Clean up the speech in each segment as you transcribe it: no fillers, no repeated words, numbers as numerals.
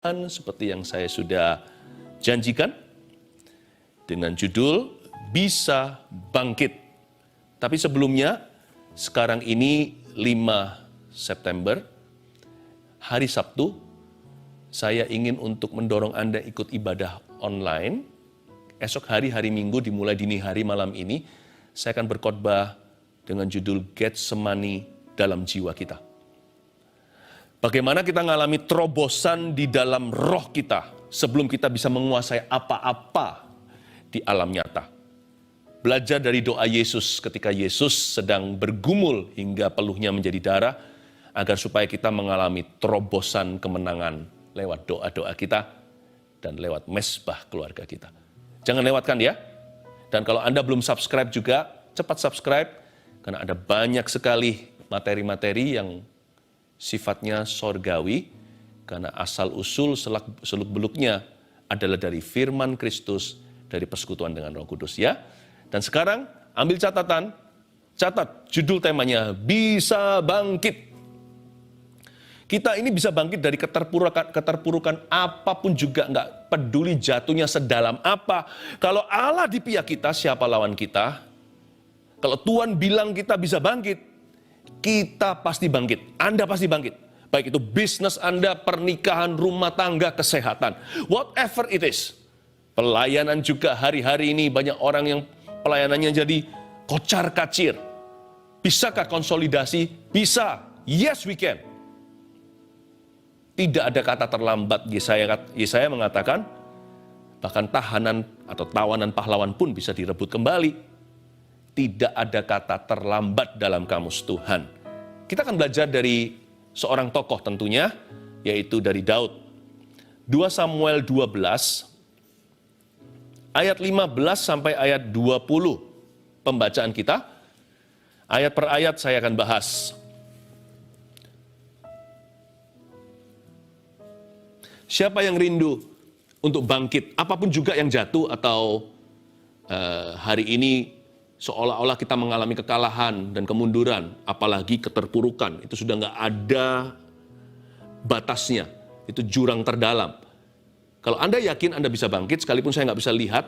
seperti yang saya sudah janjikan dengan judul Bisa Bangkit. Tapi sebelumnya, sekarang ini 5 September, hari Sabtu, saya ingin untuk mendorong Anda ikut ibadah online. Esok hari Minggu dimulai dini hari malam ini, saya akan berkhotbah dengan judul Getsemani dalam jiwa kita. Bagaimana kita mengalami terobosan di dalam roh kita sebelum kita bisa menguasai apa-apa di alam nyata. Belajar dari doa Yesus ketika Yesus sedang bergumul hingga peluhnya menjadi darah, agar supaya kita mengalami terobosan kemenangan lewat doa-doa kita dan lewat mesbah keluarga kita. Jangan lewatkan ya. Dan kalau Anda belum subscribe juga, cepat subscribe, karena ada banyak sekali materi-materi yang sifatnya sorgawi, karena asal-usul seluk-beluknya adalah dari firman Kristus, dari persekutuan dengan Roh Kudus ya. Dan sekarang ambil catatan, catat judul temanya, Bisa Bangkit. Kita ini bisa bangkit dari keterpurukan apapun juga, nggak peduli jatuhnya sedalam apa. Kalau Allah di pihak kita, siapa lawan kita? Kalau Tuhan bilang kita bisa bangkit, kita pasti bangkit, Anda pasti bangkit. Baik itu bisnis Anda, pernikahan, rumah tangga, kesehatan. Whatever it is. Pelayanan juga hari-hari ini banyak orang yang pelayanannya jadi kocar-kacir. Bisakah konsolidasi? Bisa. Yes we can. Tidak ada kata terlambat. Yesaya mengatakan, bahkan tahanan atau tawanan pahlawan pun bisa direbut kembali. Tidak ada kata terlambat dalam kamus Tuhan. Kita akan belajar dari seorang tokoh tentunya, yaitu dari Daud. 2 Samuel 12, ayat 15 sampai ayat 20 pembacaan kita. Ayat per ayat saya akan bahas. Siapa yang rindu untuk bangkit, apapun juga yang jatuh atau hari ini seolah-olah kita mengalami kekalahan dan kemunduran, apalagi keterpurukan, itu sudah nggak ada batasnya, itu jurang terdalam. Kalau Anda yakin Anda bisa bangkit, sekalipun saya nggak bisa lihat,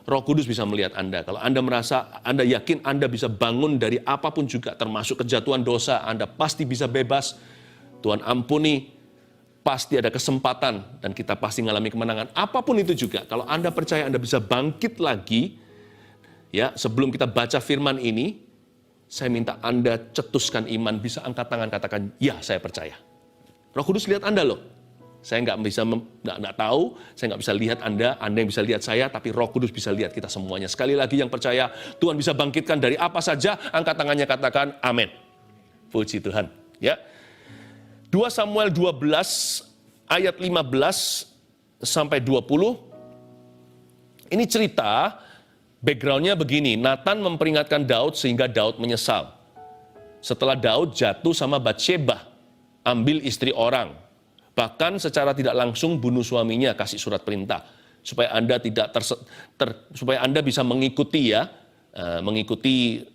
Roh Kudus bisa melihat Anda. Kalau Anda merasa, Anda yakin Anda bisa bangun dari apapun juga, termasuk kejatuhan dosa, Anda pasti bisa bebas, Tuhan ampuni, pasti ada kesempatan, dan kita pasti mengalami kemenangan. Apapun itu juga, kalau Anda percaya Anda bisa bangkit lagi, ya, sebelum kita baca firman ini, saya minta Anda cetuskan iman, bisa angkat tangan, katakan, ya saya percaya. Roh Kudus lihat Anda loh. Saya nggak tahu, saya nggak bisa lihat Anda yang bisa lihat saya, tapi Roh Kudus bisa lihat kita semuanya. Sekali lagi yang percaya, Tuhan bisa bangkitkan dari apa saja, angkat tangannya, katakan, amin. Puji Tuhan. Ya. 2 Samuel 12, ayat 15 sampai 20, ini cerita. Backgroundnya begini, Nathan memperingatkan Daud sehingga Daud menyesal. Setelah Daud jatuh sama Batsheba, ambil istri orang. Bahkan secara tidak langsung bunuh suaminya, kasih surat perintah. Supaya Anda supaya Anda bisa mengikuti ya, mengikuti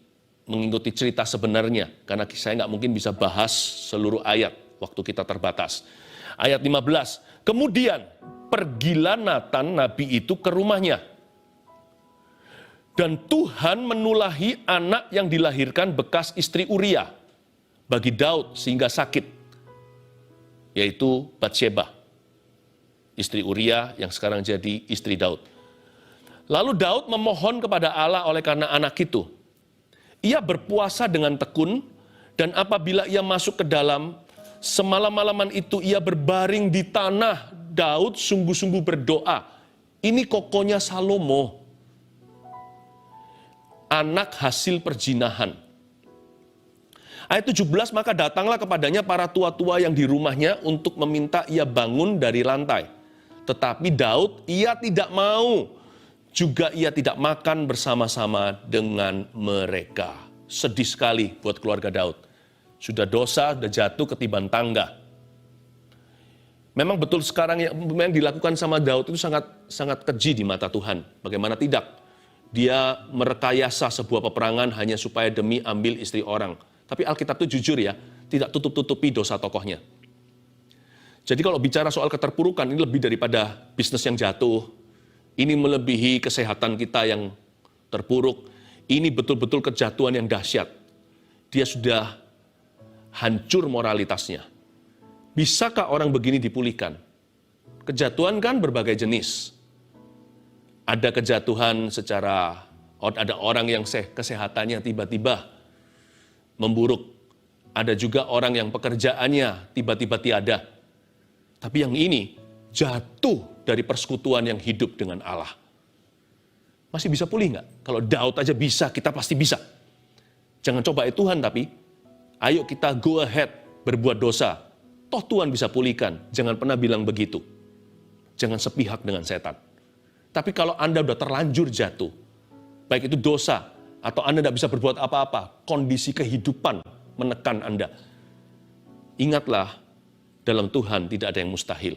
cerita sebenarnya. Karena saya nggak mungkin bisa bahas seluruh ayat, waktu kita terbatas. Ayat 15, kemudian pergilah Nathan nabi itu ke rumahnya. Dan Tuhan menulahi anak yang dilahirkan bekas istri Uria bagi Daud sehingga sakit, yaitu Batsheba, istri Uria yang sekarang jadi istri Daud. Lalu Daud memohon kepada Allah oleh karena anak itu. Ia berpuasa dengan tekun, dan apabila ia masuk ke dalam, semalam-malaman itu ia berbaring di tanah. Daud sungguh-sungguh berdoa. Ini kokonya Salomo, anak hasil perjinahan. Ayat 17, maka datanglah kepadanya para tua-tua yang di rumahnya untuk meminta ia bangun dari lantai. Tetapi Daud, ia tidak mau. Juga ia tidak makan bersama-sama dengan mereka. Sedih sekali buat keluarga Daud. Sudah dosa, sudah jatuh ketiban tangga. Memang betul sekarang yang dilakukan sama Daud itu sangat keji di mata Tuhan. Bagaimana tidak? Dia merekayasa sebuah peperangan hanya supaya demi ambil istri orang. Tapi Alkitab itu jujur ya, tidak tutup-tutupi dosa tokohnya. Jadi kalau bicara soal keterpurukan, ini lebih daripada bisnis yang jatuh. Ini melebihi kesehatan kita yang terpuruk. Ini betul-betul kejatuhan yang dahsyat. Dia sudah hancur moralitasnya. Bisakah orang begini dipulihkan? Kejatuhan kan berbagai jenis. Ada kejatuhan secara, ada orang yang kesehatannya tiba-tiba memburuk. Ada juga orang yang pekerjaannya tiba-tiba tiada. Tapi yang ini jatuh dari persekutuan yang hidup dengan Allah. Masih bisa pulih nggak? Kalau Daud aja bisa, kita pasti bisa. Jangan coba Tuhan, tapi ayo kita go ahead berbuat dosa. Toh Tuhan bisa pulihkan. Jangan pernah bilang begitu. Jangan sepihak dengan setan. Tapi kalau Anda udah terlanjur jatuh, baik itu dosa, atau Anda tidak bisa berbuat apa-apa, kondisi kehidupan menekan Anda. Ingatlah, dalam Tuhan tidak ada yang mustahil.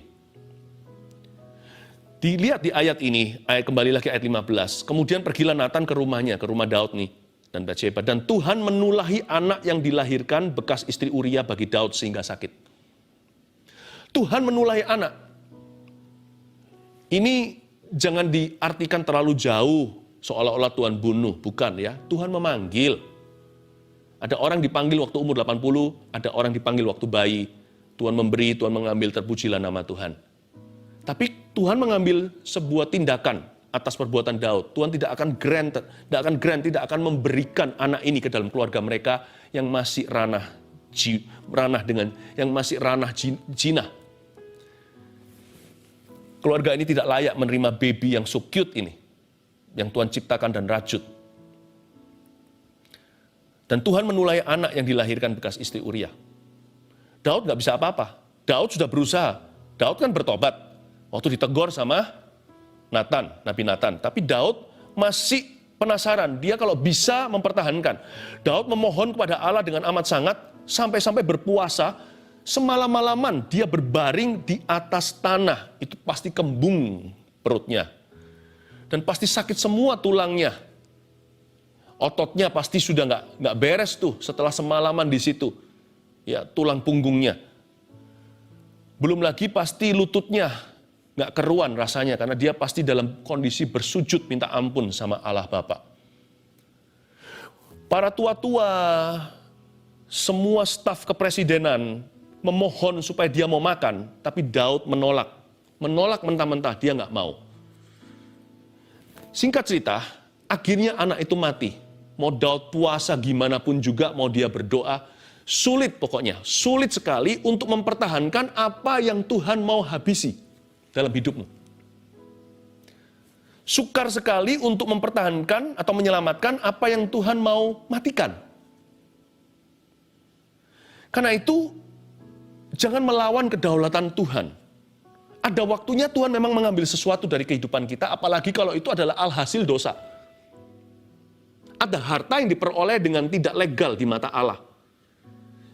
Dilihat di ayat ini, kembali lagi ayat 15. Kemudian pergilah Nathan ke rumahnya, ke rumah Daud nih, dan Batsheba. Dan Tuhan menulahi anak yang dilahirkan bekas istri Uria bagi Daud sehingga sakit. Tuhan menulahi anak. Ini jangan diartikan terlalu jauh, seolah-olah Tuhan bunuh. Bukan ya, Tuhan memanggil. Ada orang dipanggil waktu umur 80, ada orang dipanggil waktu bayi. Tuhan memberi, Tuhan mengambil, terpujilah nama Tuhan. Tapi Tuhan mengambil sebuah tindakan atas perbuatan Daud. Tuhan tidak akan memberikan anak ini ke dalam keluarga mereka yang masih ranah jinah. Keluarga ini tidak layak menerima baby yang so cute ini, yang Tuhan ciptakan dan rajut. Dan Tuhan menulai anak yang dilahirkan bekas istri Uria. Daud nggak bisa apa-apa. Daud sudah berusaha. Daud kan bertobat. Waktu ditegur sama Nathan, Nabi Nathan. Tapi Daud masih penasaran. Dia kalau bisa mempertahankan. Daud memohon kepada Allah dengan amat sangat. Sampai-sampai berpuasa. Semalam-malaman dia berbaring di atas tanah. Itu pasti kembung perutnya. Dan pasti sakit semua tulangnya. Ototnya pasti sudah nggak beres tuh setelah semalaman di situ. Ya, tulang punggungnya. Belum lagi pasti lututnya nggak keruan rasanya karena dia pasti dalam kondisi bersujud minta ampun sama Allah Bapa. Para tua-tua, semua staf kepresidenan memohon supaya dia mau makan, tapi Daud menolak. Menolak mentah-mentah, dia nggak mau. Singkat cerita, akhirnya anak itu mati. Mau Daud puasa gimana pun juga, mau dia berdoa, sulit pokoknya, sulit sekali untuk mempertahankan apa yang Tuhan mau habisi dalam hidupmu. Sukar sekali untuk mempertahankan atau menyelamatkan apa yang Tuhan mau matikan. Karena itu, jangan melawan kedaulatan Tuhan. Ada waktunya Tuhan memang mengambil sesuatu dari kehidupan kita, apalagi kalau itu adalah alhasil dosa. Ada harta yang diperoleh dengan tidak legal di mata Allah.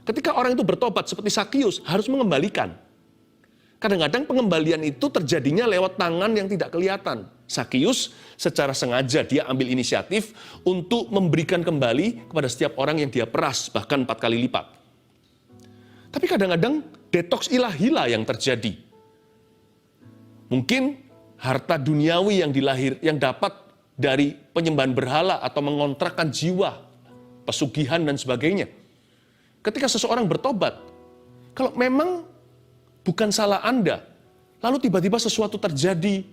Ketika orang itu bertobat seperti Sakius, harus mengembalikan. Kadang-kadang pengembalian itu terjadinya lewat tangan yang tidak kelihatan. Sakius secara sengaja dia ambil inisiatif untuk memberikan kembali kepada setiap orang yang dia peras, bahkan 4 kali lipat. Tapi kadang-kadang detoks ilahilah yang terjadi. Mungkin harta duniawi yang dapat dari penyembahan berhala atau mengontrakkan jiwa, pesugihan dan sebagainya. Ketika seseorang bertobat, kalau memang bukan salah Anda, lalu tiba-tiba sesuatu terjadi,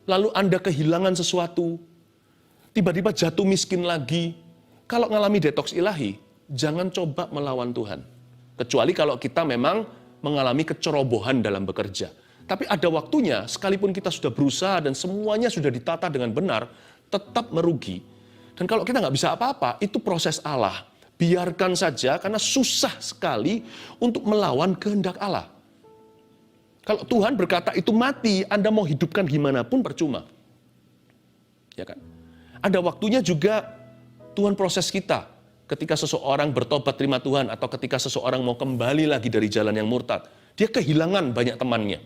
lalu Anda kehilangan sesuatu, tiba-tiba jatuh miskin lagi, kalau ngalami detoks ilahi, jangan coba melawan Tuhan. Kecuali kalau kita memang mengalami kecerobohan dalam bekerja. Tapi ada waktunya, sekalipun kita sudah berusaha dan semuanya sudah ditata dengan benar, tetap merugi. Dan kalau kita nggak bisa apa-apa, itu proses Allah. Biarkan saja, karena susah sekali untuk melawan kehendak Allah. Kalau Tuhan berkata itu mati, Anda mau hidupkan gimana pun percuma. Ya kan? Ada waktunya juga Tuhan proses kita. Ketika seseorang bertobat terima Tuhan, atau ketika seseorang mau kembali lagi dari jalan yang murtad, dia kehilangan banyak temannya.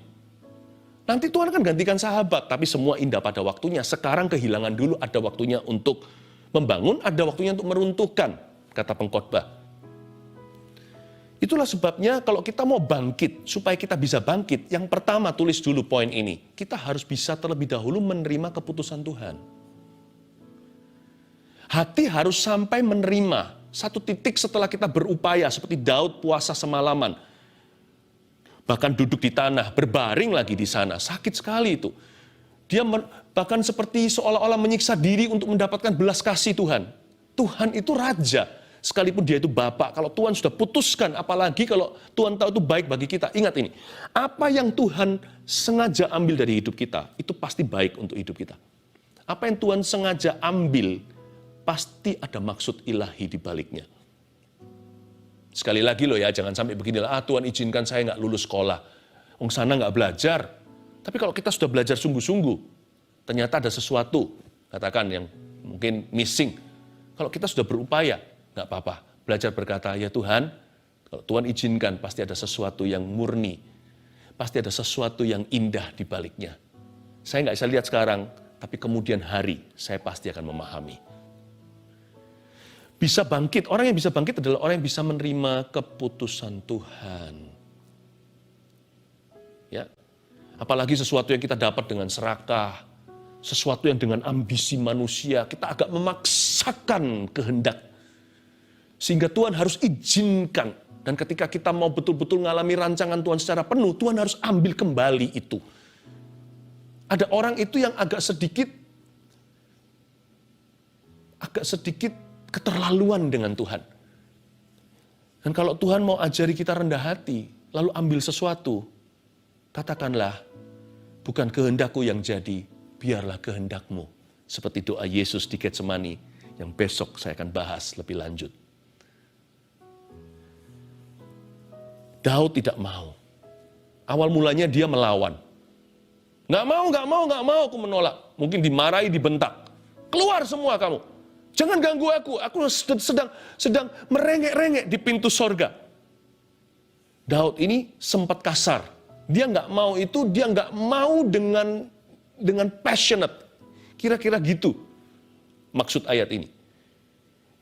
Nanti Tuhan akan gantikan sahabat, tapi semua indah pada waktunya. Sekarang kehilangan dulu, ada waktunya untuk membangun, ada waktunya untuk meruntuhkan, kata pengkhotbah. Itulah sebabnya kalau kita mau bangkit, supaya kita bisa bangkit, yang pertama tulis dulu poin ini. Kita harus bisa terlebih dahulu menerima keputusan Tuhan. Hati harus sampai menerima. Satu titik setelah kita berupaya, seperti Daud puasa semalaman. Bahkan duduk di tanah, berbaring lagi di sana. Sakit sekali itu. Dia bahkan seperti seolah-olah menyiksa diri untuk mendapatkan belas kasih Tuhan. Tuhan itu raja. Sekalipun dia itu Bapa, kalau Tuhan sudah putuskan, apalagi kalau Tuhan tahu itu baik bagi kita. Ingat ini, apa yang Tuhan sengaja ambil dari hidup kita, itu pasti baik untuk hidup kita. Apa yang Tuhan sengaja ambil, pasti ada maksud ilahi di baliknya. Sekali lagi loh ya, jangan sampai beginilah, Tuhan izinkan saya nggak lulus sekolah. Wong sana nggak belajar. Tapi kalau kita sudah belajar sungguh-sungguh, ternyata ada sesuatu, katakan yang mungkin missing. Kalau kita sudah berupaya, nggak apa-apa. Belajar berkata, ya Tuhan, kalau Tuhan izinkan pasti ada sesuatu yang murni. Pasti ada sesuatu yang indah di baliknya. Saya nggak bisa lihat sekarang, tapi kemudian hari saya pasti akan memahami. Bisa bangkit, orang yang bisa bangkit adalah orang yang bisa menerima keputusan Tuhan. Ya, apalagi sesuatu yang kita dapat dengan serakah, sesuatu yang dengan ambisi manusia, kita agak memaksakan kehendak. Sehingga Tuhan harus izinkan. Dan ketika kita mau betul-betul mengalami rancangan Tuhan secara penuh, Tuhan harus ambil kembali itu. Ada orang itu yang agak sedikit keterlaluan dengan Tuhan. Dan kalau Tuhan mau ajari kita rendah hati, lalu ambil sesuatu, katakanlah, bukan kehendakku yang jadi, biarlah kehendakmu. Seperti doa Yesus di Getsemani, yang besok saya akan bahas lebih lanjut. Daud tidak mau. Awal mulanya dia melawan. Nggak mau, aku menolak. Mungkin dimarahi, dibentak. Keluar semua kamu. Jangan ganggu aku sedang merengek-rengek di pintu sorga. Daud ini sempat kasar. Dia nggak mau itu, dia nggak mau dengan passionate. Kira-kira gitu maksud ayat ini.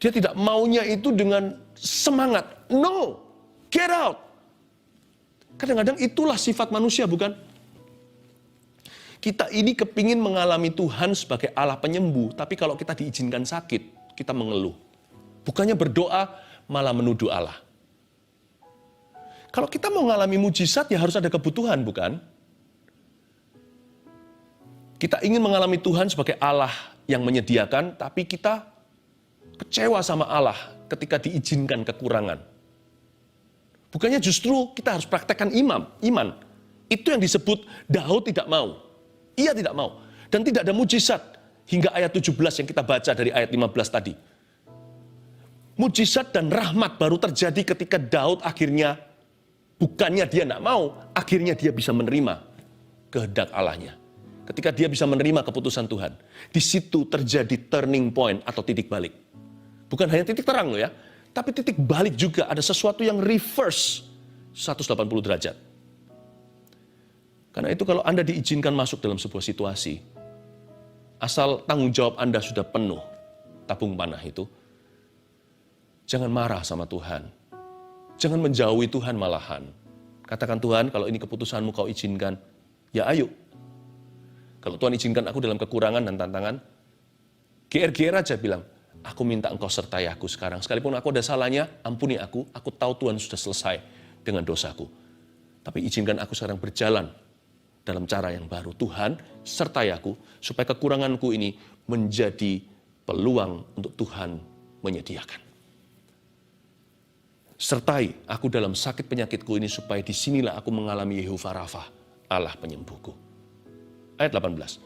Dia tidak maunya itu dengan semangat. No, get out. Kadang-kadang itulah sifat manusia, bukan? Kita ini kepingin mengalami Tuhan sebagai Allah penyembuh, tapi kalau kita diizinkan sakit, kita mengeluh. Bukannya berdoa, malah menuduh Allah. Kalau kita mau mengalami mujizat, ya harus ada kebutuhan, bukan? Kita ingin mengalami Tuhan sebagai Allah yang menyediakan, tapi kita kecewa sama Allah ketika diizinkan kekurangan. Bukannya justru kita harus praktekkan iman. Itu yang disebut Daud tidak mau. Ia tidak mau. Dan tidak ada mujizat. Hingga ayat 17 yang kita baca dari ayat 15 tadi. Mujizat dan rahmat baru terjadi ketika Daud akhirnya, bukannya dia tidak mau, akhirnya dia bisa menerima kehendak Allahnya. Ketika dia bisa menerima keputusan Tuhan. Di situ terjadi turning point atau titik balik. Bukan hanya titik terang loh ya. Tapi titik balik juga, ada sesuatu yang reverse 180 derajat. Karena itu kalau Anda diizinkan masuk dalam sebuah situasi, asal tanggung jawab Anda sudah penuh, tabung panah itu, jangan marah sama Tuhan. Jangan menjauhi Tuhan malahan. Katakan, Tuhan, kalau ini keputusanmu kau izinkan, ya ayo. Kalau Tuhan izinkan aku dalam kekurangan dan tantangan, GR aja bilang, aku minta engkau sertai aku sekarang. Sekalipun aku ada salahnya, ampuni aku tahu Tuhan sudah selesai dengan dosaku. Tapi izinkan aku sekarang berjalan dalam cara yang baru. Tuhan, sertai aku, supaya kekuranganku ini menjadi peluang untuk Tuhan menyediakan. Sertai aku dalam sakit penyakitku ini, supaya disinilah aku mengalami Yehovah Rafa, Allah penyembuhku. Ayat 18.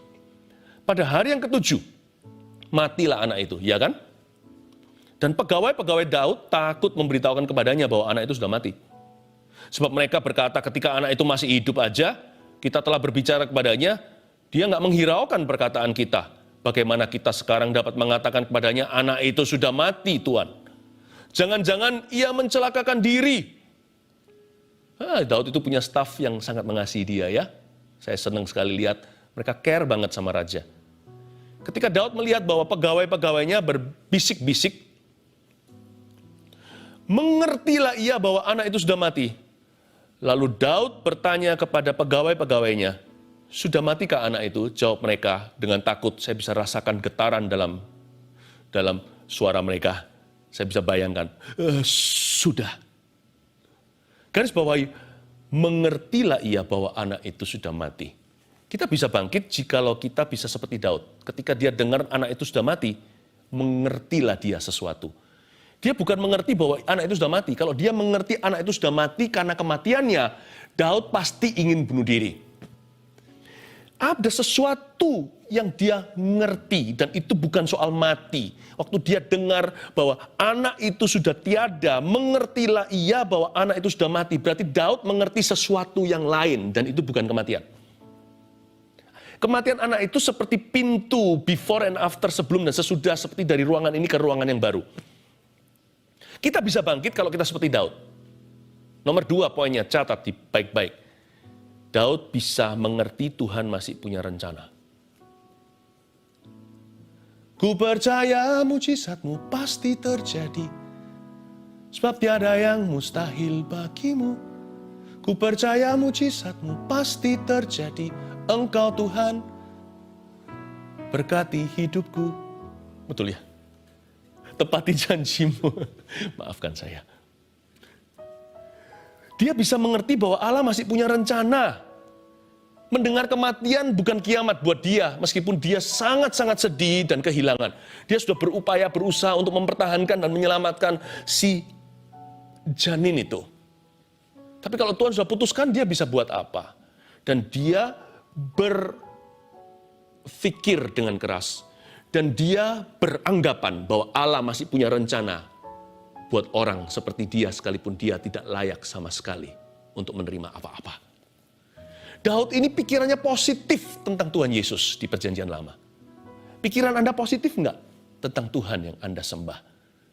Pada hari yang ke-7, matilah anak itu, ya kan? Dan pegawai-pegawai Daud takut memberitahukan kepadanya bahwa anak itu sudah mati. Sebab mereka berkata ketika anak itu masih hidup aja, kita telah berbicara kepadanya, dia nggak menghiraukan perkataan kita. Bagaimana kita sekarang dapat mengatakan kepadanya, anak itu sudah mati, Tuhan. Jangan-jangan ia mencelakakan diri. Daud itu punya staf yang sangat mengasihi dia ya. Saya senang sekali lihat, mereka care banget sama raja. Ketika Daud melihat bahwa pegawai-pegawainya berbisik-bisik, Mengertilah ia bahwa anak itu sudah mati. Lalu Daud bertanya kepada pegawai-pegawainya, sudah matikah anak itu? Jawab mereka dengan takut. Saya bisa rasakan getaran dalam suara mereka. Saya bisa bayangkan, sudah. Garis bawahi, mengertilah ia bahwa anak itu sudah mati. Kita bisa bangkit jikalau kita bisa seperti Daud. Ketika dia dengar anak itu sudah mati, mengertilah dia sesuatu. Dia bukan mengerti bahwa anak itu sudah mati. Kalau dia mengerti anak itu sudah mati karena kematiannya, Daud pasti ingin bunuh diri. Ada sesuatu yang dia ngerti dan itu bukan soal mati. Waktu dia dengar bahwa anak itu sudah tiada, mengertilah ia bahwa anak itu sudah mati. Berarti Daud mengerti sesuatu yang lain dan itu bukan kematian. Kematian anak itu seperti pintu before and after, sebelum dan sesudah, seperti dari ruangan ini ke ruangan yang baru. Kita bisa bangkit kalau kita seperti Daud. Nomor 2 poinnya, catat di baik-baik. Daud bisa mengerti Tuhan masih punya rencana. Ku percaya mujizatmu pasti terjadi, sebab tiada yang mustahil bagimu. Ku percaya mujizatmu pasti terjadi, Engkau Tuhan berkati hidupku. Betul ya? Tepati janjimu. Maafkan saya. Dia bisa mengerti bahwa Allah masih punya rencana. Mendengar kematian bukan kiamat buat dia, meskipun dia sangat-sangat sedih dan kehilangan. Dia sudah berupaya, berusaha untuk mempertahankan dan menyelamatkan si janin itu. Tapi kalau Tuhan sudah putuskan, dia bisa buat apa? Dan dia berpikir dengan keras. Dan dia beranggapan bahwa Allah masih punya rencana buat orang seperti dia, sekalipun dia tidak layak sama sekali untuk menerima apa-apa. Daud ini pikirannya positif tentang Tuhan Yesus di Perjanjian Lama. Pikiran Anda positif enggak tentang Tuhan yang Anda sembah?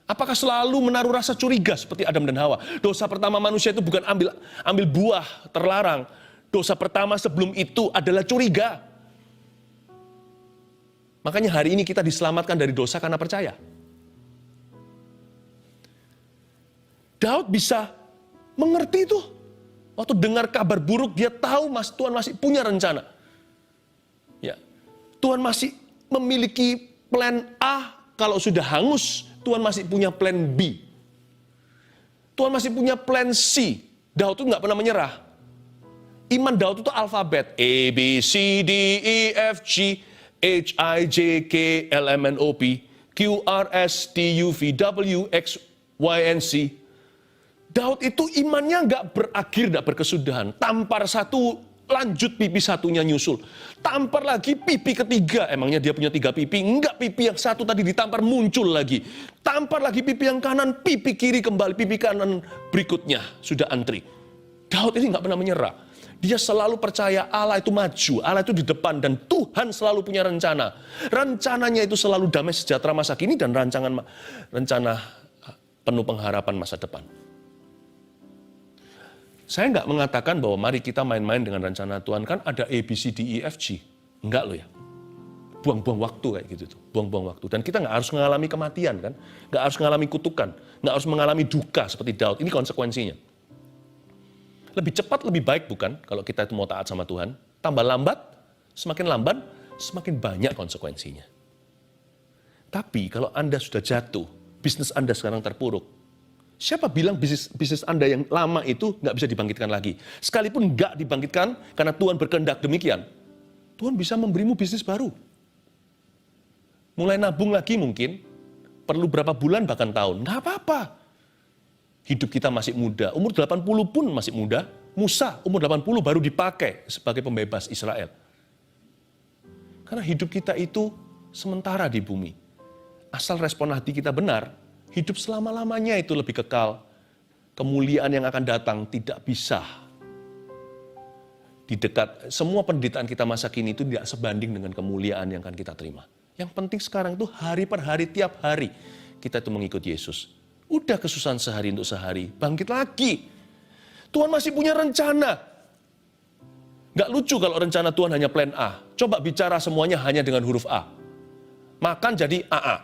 Apakah selalu menaruh rasa curiga seperti Adam dan Hawa? Dosa pertama manusia itu bukan ambil buah terlarang. Dosa pertama sebelum itu adalah curiga. Makanya hari ini kita diselamatkan dari dosa karena percaya. Daud bisa mengerti itu. Waktu dengar kabar buruk, dia tahu Tuhan masih punya rencana. Ya, Tuhan masih memiliki plan A. Kalau sudah hangus, Tuhan masih punya plan B. Tuhan masih punya plan C. Daud itu nggak pernah menyerah. Iman Daud itu alfabet. A, B, C, D, E, F, G, H, I, J, K, L, M, N, O, P, Q, R, S, T, U, V, W, X, Y, and Z. Daud itu imannya nggak berakhir, nggak berkesudahan. Tampar satu, lanjut pipi satunya nyusul. Tampar lagi pipi ketiga, emangnya dia punya 3 pipi? Enggak, pipi yang satu tadi ditampar muncul lagi. Tampar lagi pipi yang kanan, pipi kiri kembali, pipi kanan berikutnya sudah antri. Daud ini nggak pernah menyerah. Dia selalu percaya Allah itu maju, Allah itu di depan, dan Tuhan selalu punya rencana. Rencananya itu selalu damai sejahtera masa kini dan rencana penuh pengharapan masa depan. Saya nggak mengatakan bahwa mari kita main-main dengan rencana Tuhan, kan ada A, B, C, D, E, F, G. Enggak loh ya. Buang-buang waktu kayak gitu tuh, buang-buang waktu. Dan kita nggak harus mengalami kematian kan, nggak harus mengalami kutukan, nggak harus mengalami duka seperti Daud. Ini konsekuensinya. Lebih cepat, lebih baik bukan kalau kita itu mau taat sama Tuhan. Tambah lambat, semakin banyak konsekuensinya. Tapi kalau Anda sudah jatuh, bisnis Anda sekarang terpuruk, siapa bilang bisnis Anda yang lama itu nggak bisa dibangkitkan lagi? Sekalipun nggak dibangkitkan karena Tuhan berkehendak demikian, Tuhan bisa memberimu bisnis baru. Mulai nabung lagi mungkin, perlu berapa bulan bahkan tahun, nggak apa-apa. Hidup kita masih muda, umur 80 pun masih muda. Musa umur 80 baru dipakai sebagai pembebas Israel. Karena hidup kita itu sementara di bumi. Asal respon hati kita benar, hidup selama-lamanya itu lebih kekal. Kemuliaan yang akan datang tidak bisa di dekat. Semua penderitaan kita masa kini itu tidak sebanding dengan kemuliaan yang akan kita terima. Yang penting sekarang itu hari per hari, tiap hari kita itu mengikut Yesus. Udah kesusahan sehari untuk sehari, bangkit lagi. Tuhan masih punya rencana. Gak lucu kalau rencana Tuhan hanya plan A. Coba bicara semuanya hanya dengan huruf A. Makan jadi AA.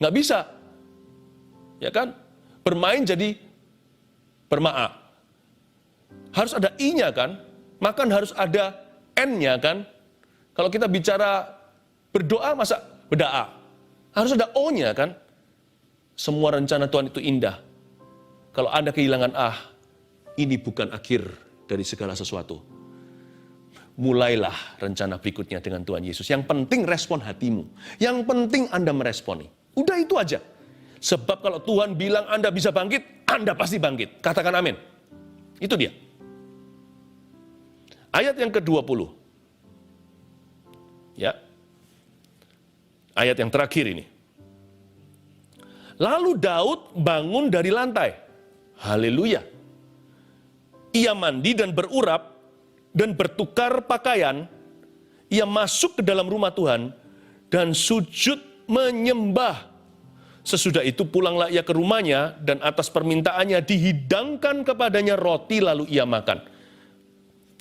Gak bisa. ya kan? Bermain jadi berma'a. Harus ada I-nya kan? Makan harus ada N-nya kan? Kalau kita bicara berdoa masa berda'a? Harus ada O-nya kan? Semua rencana Tuhan itu indah. Kalau Anda kehilangan ini bukan akhir dari segala sesuatu. Mulailah rencana berikutnya dengan Tuhan Yesus. Yang penting respon hatimu. Yang penting Anda meresponi. Udah itu aja. Sebab kalau Tuhan bilang Anda bisa bangkit, Anda pasti bangkit. Katakan amin. Itu dia. Ayat yang ke-20. Ya. Ayat yang terakhir ini. Lalu Daud bangun dari lantai. Haleluya. Ia mandi dan berurap dan bertukar pakaian. Ia masuk ke dalam rumah Tuhan dan sujud menyembah. Sesudah itu pulanglah ia ke rumahnya dan atas permintaannya dihidangkan kepadanya roti lalu ia makan.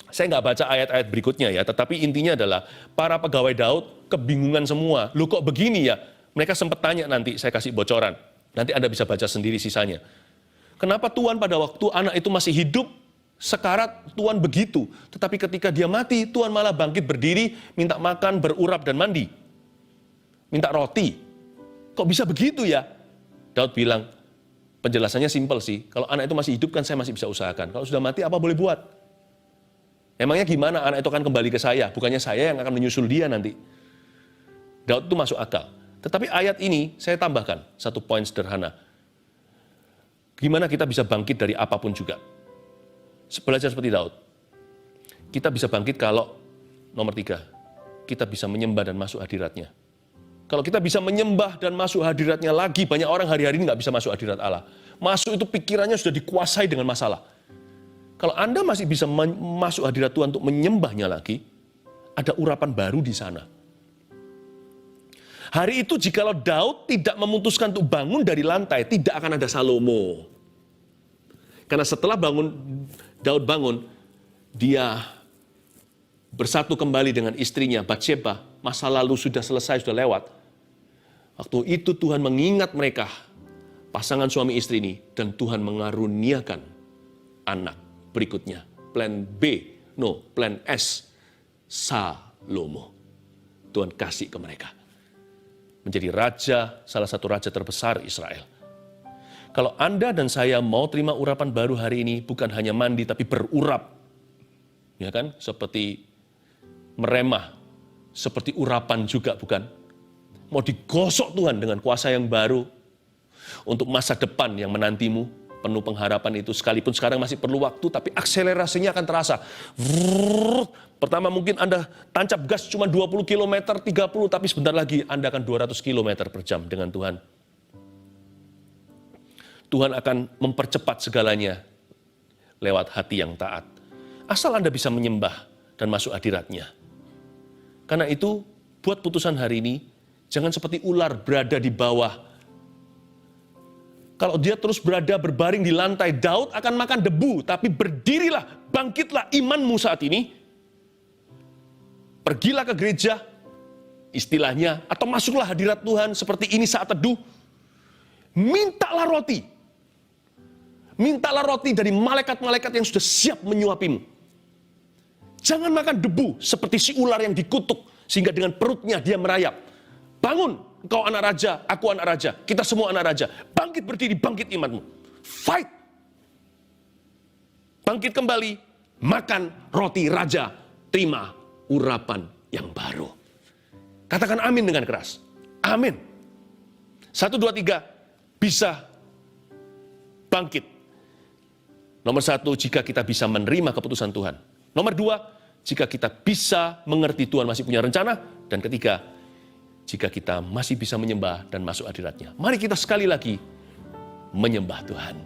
Saya nggak baca ayat-ayat berikutnya ya, tetapi intinya adalah para pegawai Daud kebingungan semua. Loh kok begini ya? Mereka sempat tanya, nanti saya kasih bocoran. Nanti Anda bisa baca sendiri sisanya. Kenapa Tuhan pada waktu anak itu masih hidup, sekarat Tuhan begitu. Tetapi ketika dia mati, Tuhan malah bangkit berdiri, minta makan, berurap dan mandi. Minta roti. Kok bisa begitu ya? Daud bilang, penjelasannya simpel sih. Kalau anak itu masih hidup kan saya masih bisa usahakan. Kalau sudah mati apa boleh buat? Emangnya gimana anak itu akan kembali ke saya? Bukannya saya yang akan menyusul dia nanti. Daud itu masuk akal. Tetapi ayat ini saya tambahkan satu poin sederhana. Gimana kita bisa bangkit dari apapun juga. Belajar seperti Daud. Kita bisa bangkit kalau, nomor 3, kita bisa menyembah dan masuk hadiratnya. Kalau kita bisa menyembah dan masuk hadiratnya lagi, banyak orang hari-hari ini nggak bisa masuk hadirat Allah. Masuk itu pikirannya sudah dikuasai dengan masalah. Kalau Anda masih bisa masuk hadirat Tuhan untuk menyembahnya lagi, ada urapan baru di sana. Hari itu jikalau Daud tidak memutuskan untuk bangun dari lantai, tidak akan ada Salomo. Karena setelah Daud bangun, dia bersatu kembali dengan istrinya, Batsheba. Masa lalu sudah selesai, sudah lewat. Waktu itu Tuhan mengingat mereka, pasangan suami istri ini, dan Tuhan mengaruniakan anak berikutnya. Plan S, Salomo. Tuhan kasih ke mereka. Menjadi raja, salah satu raja terbesar Israel. Kalau Anda dan saya mau terima urapan baru hari ini, bukan hanya mandi, tapi berurap. Ya kan? Seperti meremah, seperti urapan juga, bukan? Mau digosok Tuhan dengan kuasa yang baru, untuk masa depan yang menantimu, penuh pengharapan itu. Sekalipun sekarang masih perlu waktu, tapi akselerasinya akan terasa. Pertama mungkin Anda tancap gas cuma 20 km, 30, tapi sebentar lagi Anda akan 200 km per jam dengan Tuhan. Tuhan akan mempercepat segalanya lewat hati yang taat. Asal Anda bisa menyembah dan masuk hadiratnya. Karena itu, buat putusan hari ini, jangan seperti ular berada di bawah. Kalau dia terus berada berbaring di lantai, Daud akan makan debu. Tapi berdirilah, bangkitlah imanmu saat ini. Pergilah ke gereja, istilahnya, atau masuklah hadirat Tuhan seperti ini saat teduh. Mintalah roti. Mintalah roti dari malaikat-malaikat yang sudah siap menyuapimu. Jangan makan debu seperti si ular yang dikutuk, sehingga dengan perutnya dia merayap. Bangun, engkau anak raja, aku anak raja, kita semua anak raja. Bangkit berdiri, bangkit imanmu. Fight. Bangkit kembali, makan roti raja, terima urapan yang baru. Katakan amin dengan keras. Amin. 1, 2, 3, bisa bangkit. Nomor 1, jika kita bisa menerima keputusan Tuhan. Nomor 2, jika kita bisa mengerti Tuhan masih punya rencana. Dan ketiga, jika kita masih bisa menyembah dan masuk hadiratnya. Mari kita sekali lagi menyembah Tuhan.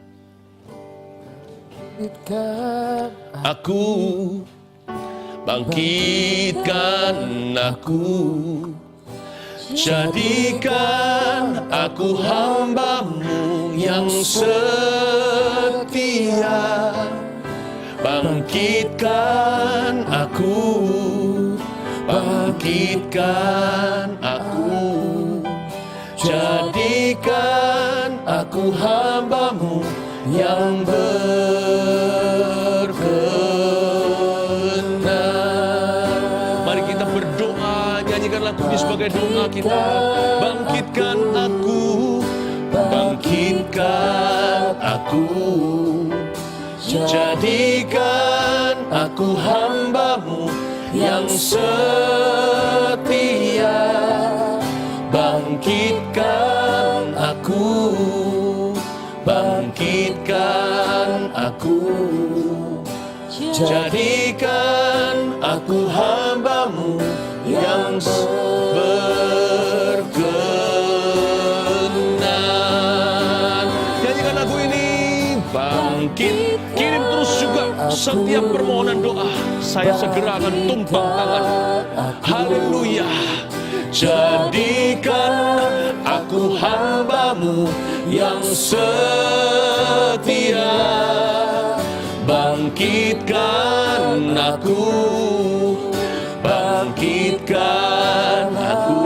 Aku, bangkitkan aku, jadikan aku hamba-Mu yang setia. Bangkitkan aku, bangkitkan aku, jadikan aku yang berkenan. Mari kita berdoa, nyanyikan lagu ini sebagai doa kita. Bangkitkan aku, bangkitkan aku, jadikan aku hamba-Mu yang setia. Bangkitkan aku, bangkitkan aku, jadikan aku hamba-Mu yang berkenan. Nyanyikan lagu ini, bangkit. Kirim terus juga setiap permohonan doa. Saya segera akan tumpang tangan. Haleluya. Jadikan aku hamba-Mu yang setia. Bangkitkan aku, bangkitkan aku,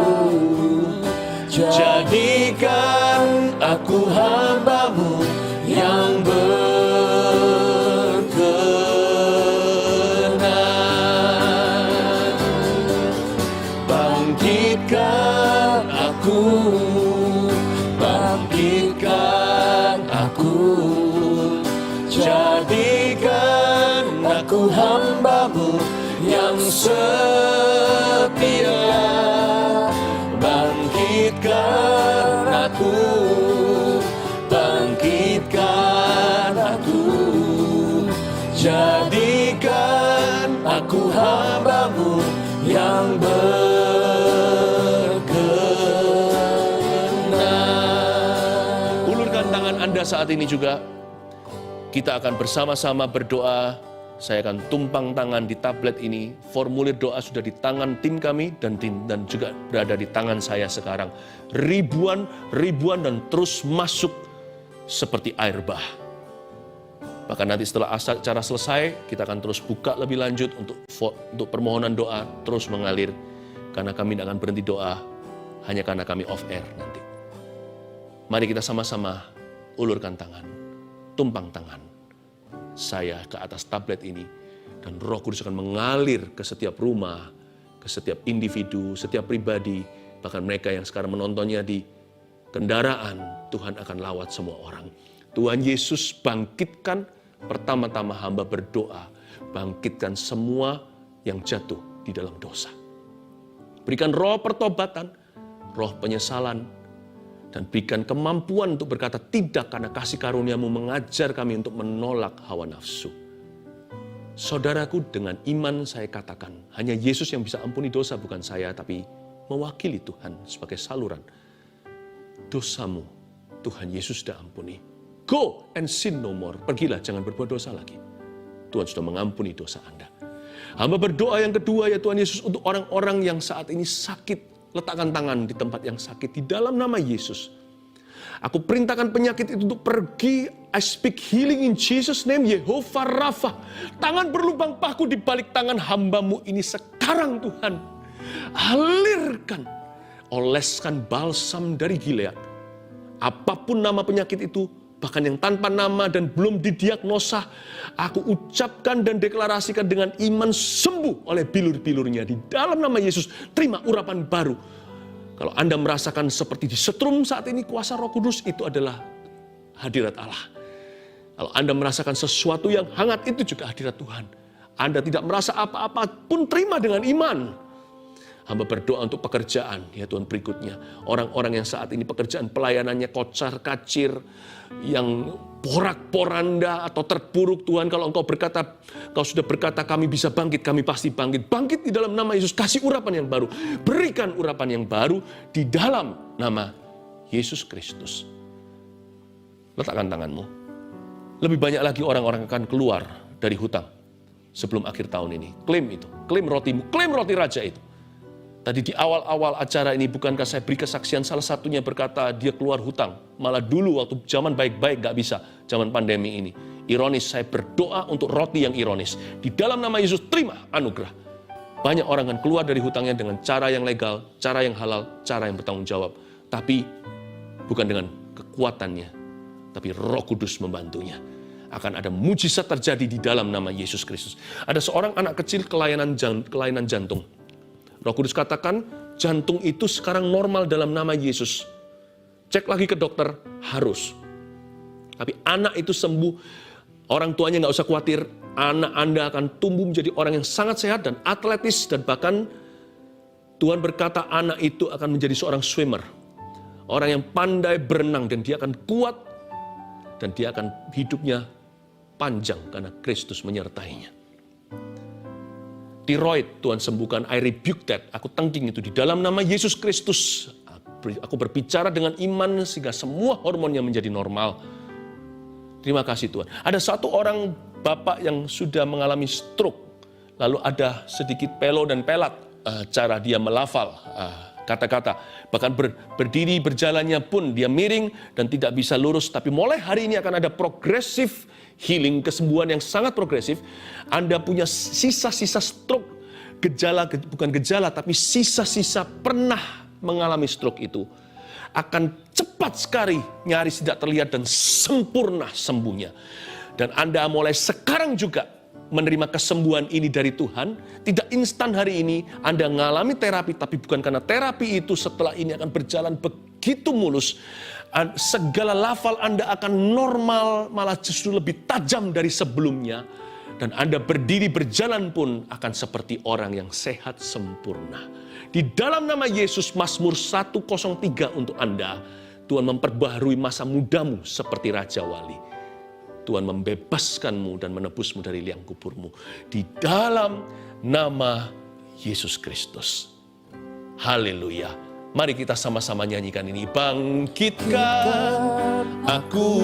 jadikan aku hamba-Mu yang berkenan. Bangkitkan aku, bangkitkan aku, jadikan aku hamba-Mu yang setia. Bangkitkan aku, bangkitkan aku, jadikan aku hamba-Mu yang berkenan. Ulurkan tangan Anda saat ini juga. Kita akan bersama-sama berdoa. Saya akan tumpang tangan di tablet ini. Formulir doa sudah di tangan tim kami dan juga berada di tangan saya sekarang. Ribuan dan terus masuk seperti air bah. Bahkan nanti setelah acara selesai, kita akan terus buka lebih lanjut untuk permohonan doa terus mengalir. Karena kami tidak akan berhenti doa hanya karena kami off air nanti. Mari kita sama-sama ulurkan tangan, tumpang tangan saya ke atas tablet ini, dan Roh Kudus akan mengalir ke setiap rumah, ke setiap individu, setiap pribadi, bahkan mereka yang sekarang menontonnya di kendaraan. Tuhan akan lawat semua orang. Tuhan Yesus, bangkitkan pertama-tama hamba berdoa, bangkitkan semua yang jatuh di dalam dosa. Berikan roh pertobatan, roh penyesalan, dan berikan kemampuan untuk berkata tidak karena kasih karunia-Mu mengajar kami untuk menolak hawa nafsu. Saudaraku, dengan iman saya katakan, hanya Yesus yang bisa ampuni dosa, bukan saya, tapi mewakili Tuhan sebagai saluran. Dosamu, Tuhan Yesus sudah ampuni. Go and sin no more. Pergilah, jangan berbuat dosa lagi. Tuhan sudah mengampuni dosa Anda. Hamba berdoa yang kedua, ya Tuhan Yesus, untuk orang-orang yang saat ini sakit. Letakkan tangan di tempat yang sakit di dalam nama Yesus. Aku perintahkan penyakit itu untuk pergi. I speak healing in Jesus name, Yehovah Rafa. Tangan berlubang paku di balik tangan hamba-Mu ini sekarang Tuhan. Alirkan, oleskan balsam dari Gilead. Apapun nama penyakit itu, bahkan yang tanpa nama dan belum didiagnosa, aku ucapkan dan deklarasikan dengan iman sembuh oleh bilur-bilurnya. Di dalam nama Yesus, terima urapan baru. Kalau Anda merasakan seperti disetrum saat ini kuasa Roh Kudus, itu adalah hadirat Allah. Kalau Anda merasakan sesuatu yang hangat, itu juga hadirat Tuhan. Anda tidak merasa apa-apa pun, terima dengan iman. Hamba berdoa untuk pekerjaan, ya Tuhan, berikutnya. Orang-orang yang saat ini pekerjaan pelayanannya kocar-kacir, yang porak-poranda atau terpuruk, Tuhan, kalau Engkau berkata, Engkau sudah berkata kami bisa bangkit, kami pasti bangkit. Bangkit di dalam nama Yesus, kasih urapan yang baru. Berikan urapan yang baru di dalam nama Yesus Kristus. Letakkan tanganmu. Lebih banyak lagi orang-orang akan keluar dari hutang sebelum akhir tahun ini. Klaim itu, klaim rotimu, klaim roti raja itu. Tadi di awal-awal acara ini, bukankah saya beri kesaksian salah satunya berkata dia keluar hutang. Malah dulu waktu zaman baik-baik gak bisa, zaman pandemi ini. Ironis, saya berdoa untuk roti yang ironis. Di dalam nama Yesus, terima anugerah. Banyak orang akan keluar dari hutangnya dengan cara yang legal, cara yang halal, cara yang bertanggung jawab. Tapi bukan dengan kekuatannya, tapi Roh Kudus membantunya. Akan ada mujizat terjadi di dalam nama Yesus Kristus. Ada seorang anak kecil kelainan jantung. Roh Kudus katakan, jantung itu sekarang normal dalam nama Yesus. Cek lagi ke dokter, harus. Tapi anak itu sembuh, orang tuanya nggak usah khawatir, anak Anda akan tumbuh menjadi orang yang sangat sehat dan atletis, dan bahkan Tuhan berkata anak itu akan menjadi seorang swimmer. Orang yang pandai berenang, dan dia akan kuat, dan dia akan hidupnya panjang karena Kristus menyertainya. Tiroid Tuhan sembuhkan, I rebuke that, aku tengking itu di dalam nama Yesus Kristus. Aku berbicara dengan iman sehingga semua hormonnya menjadi normal. Terima kasih Tuhan. Ada satu orang bapak yang sudah mengalami stroke, lalu ada sedikit pelo dan pelat cara dia melafal kata-kata. Bahkan berdiri berjalannya pun dia miring dan tidak bisa lurus. Tapi mulai hari ini akan ada progressive healing, kesembuhan yang sangat progresif. Anda punya sisa-sisa stroke, bukan gejala, tapi sisa-sisa pernah mengalami stroke itu akan cepat sekali, nyaris tidak terlihat dan sempurna sembuhnya. Dan Anda mulai sekarang juga menerima kesembuhan ini dari Tuhan. Tidak instan hari ini Anda mengalami terapi, tapi bukan karena terapi itu setelah ini akan berjalan begitu mulus. Segala lafal Anda akan normal, malah justru lebih tajam dari sebelumnya. Dan Anda berdiri berjalan pun akan seperti orang yang sehat sempurna. Di dalam nama Yesus, Mazmur 103 untuk Anda, Tuhan memperbaharui masa mudamu seperti Raja Wali. Tuhan membebaskanmu dan menebusmu dari liang kuburmu. Di dalam nama Yesus Kristus. Haleluya. Mari kita sama-sama nyanyikan ini. Bangkitkan aku